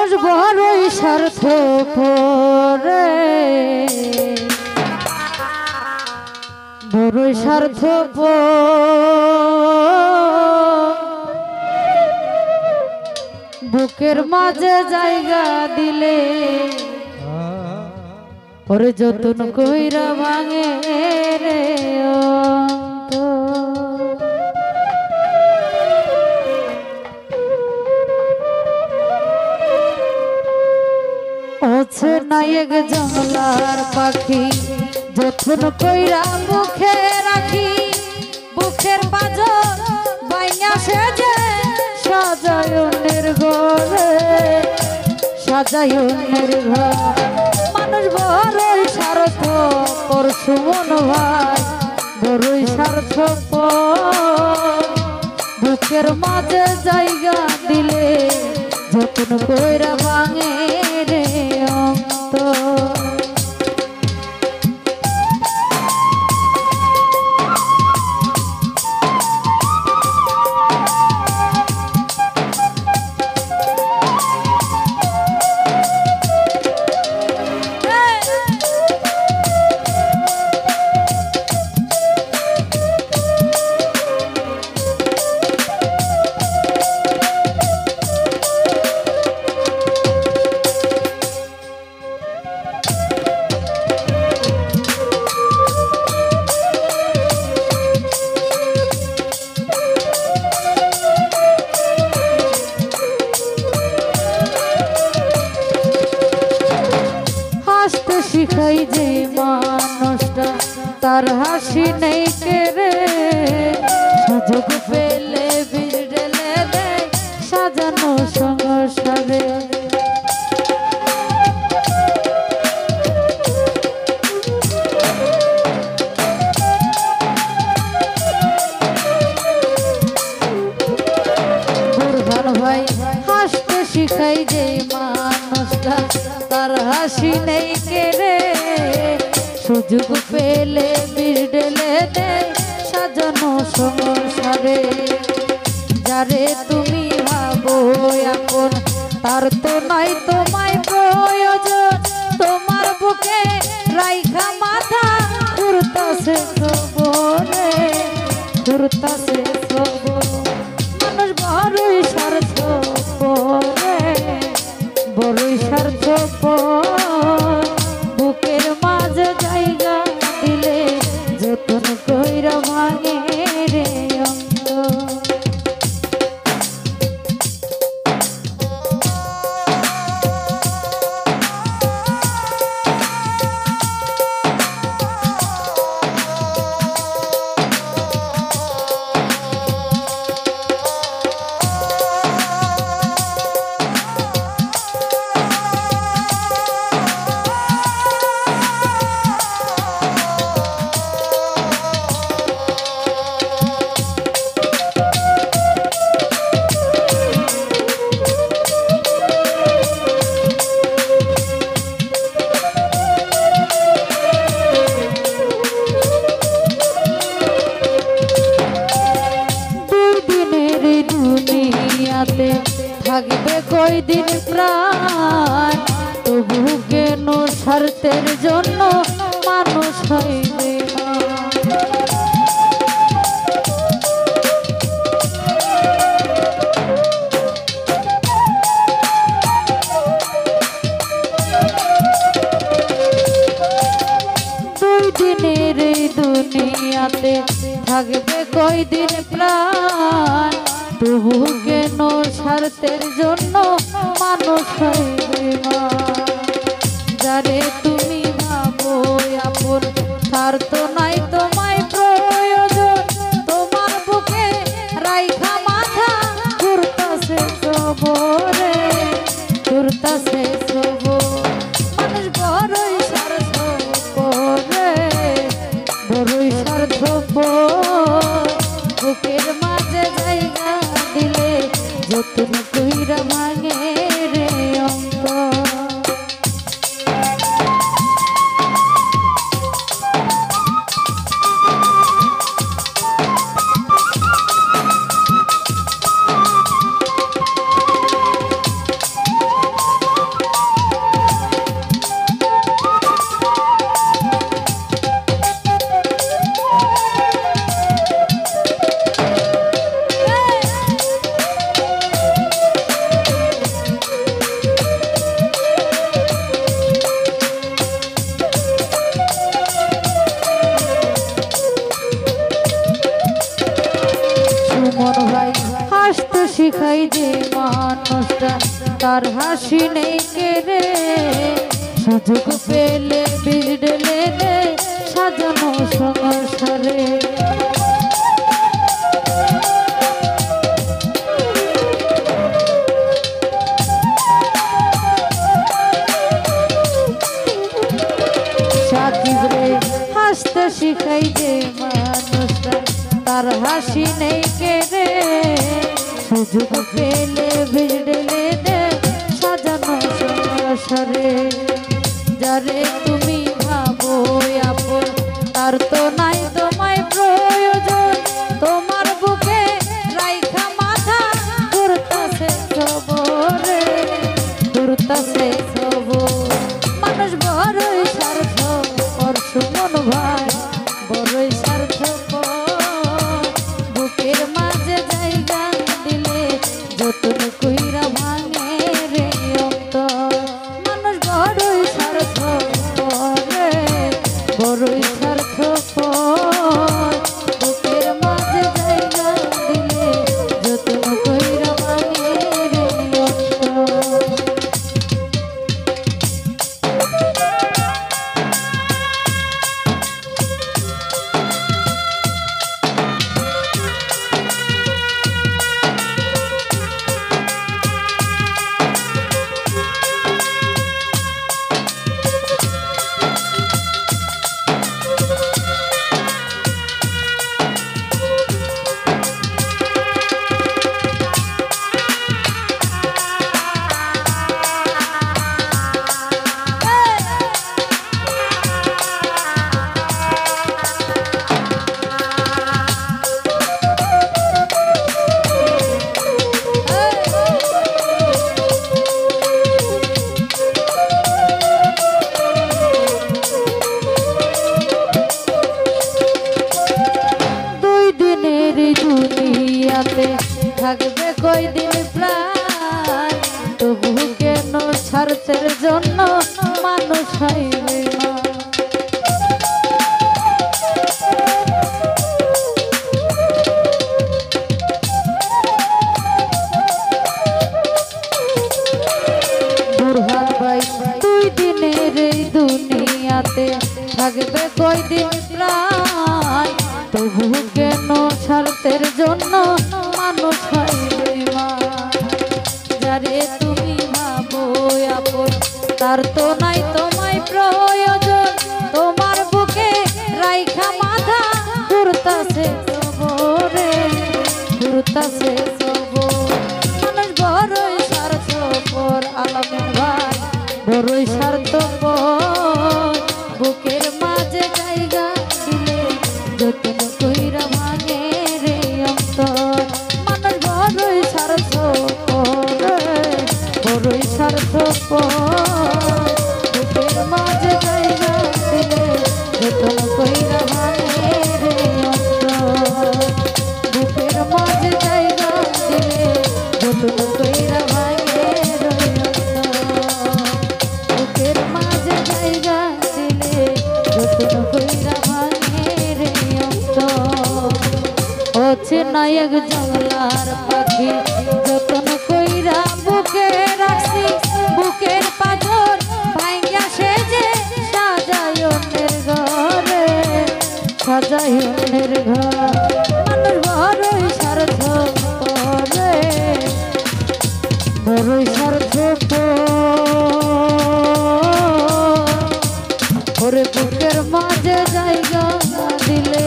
মানুষ বড়ই স্বার্থপর বড়ই স্বার্থপর বুকের মাঝে জায়গা দিলে ওরে যতন কইরা ভাঙে রে আছে নায়ক জঙ্গলার পাখি যতন কইরা মুখে রাখি বুকের বাজর বাইনা সেজে সাজায়নের ঘরে সাজায়নের ঘর মানুষ বড়ই স্বার্থপর সুমন ভাই বড়ই স্বার্থপর বুকের মাঝে জায়গা দিলে যতন কইরা ভাঙে রে অন্তর শিখাই যে মানুষটা তার হাসি নেই কেড়ে সুযোগ পেলে বীর ঢেলে দেয় সাজানো সংসারে বুরহান ভাই হাসতে শিখাই যে মানুষটা তার হাসি নেই কেড়ে সুযোগ পেলে বীর ঢেলে দেয় সাজানো সংসারে যারে তুমি ভাবো আপন তার তো নাই তোমায় প্রয়োজন তোমার বুকে রাইখা মাথা ঘুরতাছে সবরে ঘুরতাছে সবর মানুষ বড়ই স্বার্থপর বড়ই স্বার্থপর বুকের মাঝে জায়গা দিলে যতন কইরা ভাঙে রে অন্তর থাকবে কয়দিন প্রাণ তবু কেন স্বার্থের জন্য মানুষ হইবে না দুই দিনের এই দুনিয়াতে থাকবে কয়দিন প্রাণ তবু কেন স্বার্থের জন্য মানুষ হইবে না যারে তুমি ভাবো আপন তার তো নাই তোমায় প্রয়োজন তোমার বুকে রাইখা মাথা ঘুরতাছে সবরে ঘুরতাছে সবর মানুষ বড়ই স্বার্থপর বড়ই স্বার্থপর বুকের মাঝে জায়গা দিলে যতন কইরা ভাঙে শিখাই যে মানুষটা তার হাসি নেই কেড়ে, সুযোগ পেলে বীজ ঢেলে দে সাজানো সংসারে। সাকিব রে হাসতে শিখাই যে মানুষটা তার হাসি নেই কেড়ে, সুযোগ পেলে বীজ ঢেলে দে সাজানো সংসারে। যারে তুমি ভাবো আপন তার তো নাই তোমায় প্রয়োজন, তোমার বুকে রাইখা মাথা ঘুরতাছে খবরে, ঘুরতাছে খবর। মানুষ বড়ই স্বার্থপর সুমন ভাই, বড়ই স্বার্থপর। বুকের মাঝে জায়গা দিলে যতন কইরা ভাঙে রে অন্তর। মানুষ বড়ই স্বার্থপর রে, বড়ই স্বার্থপর। বুকের মাঝে জায়গা দিলে যতন কইরা ভাঙে রে অন্তর। দুনিয়াতে থাকবে কয়দিন প্রাণ, তবু কেন স্বার্থের জন্য মানুষ হইবে না। বুরহান ভাই দুই দিনের এই দুনিয়াতে থাকবে কয়দিন প্রাণ, তবু কেন স্বার্থের জন্য মানুষ হইবে মা। যারে তুমি ভাবো আপন তার তো নাই তোমায় প্রয়োজন, তোমার বুকে রাইখা মাথা ঘুরতাছে খবরে, ঘুরতাছে খবর। মানুষ বড়ই স্বার্থপর আলামিন ভাই, বড়ই স্বার্থপর। বুকের মাঝে জায়গা দিলে যতন কইরা ভাঙে রে অন্তর। মানুষ বড়ই স্বার্থপর, বড়ই স্বার্থপর। বুকের মাঝে জায়গা দিলে যতন কইরা ভাঙে রে অন্তর। বুকের মাঝে জায়গা দিলে যতন কইরা ভাঙে রে অন্তর। বুকের মাঝে জায়গা দিলে যতন কইরা ভাঙে রে অন্তর। হচ্ছে নায়ক জঙ্গলার পাখি যতন কইরা বুকে রাখছি, বুকের পাথর ভাঙ্গা সেজে সাজাই অন্যের ঘরে, সাজাই অন্যের ঘর। মানুষ বড়ই স্বার্থপর রে, বড়ই স্বার্থপর। ওরে বুকের মাঝে জায়গা দিলে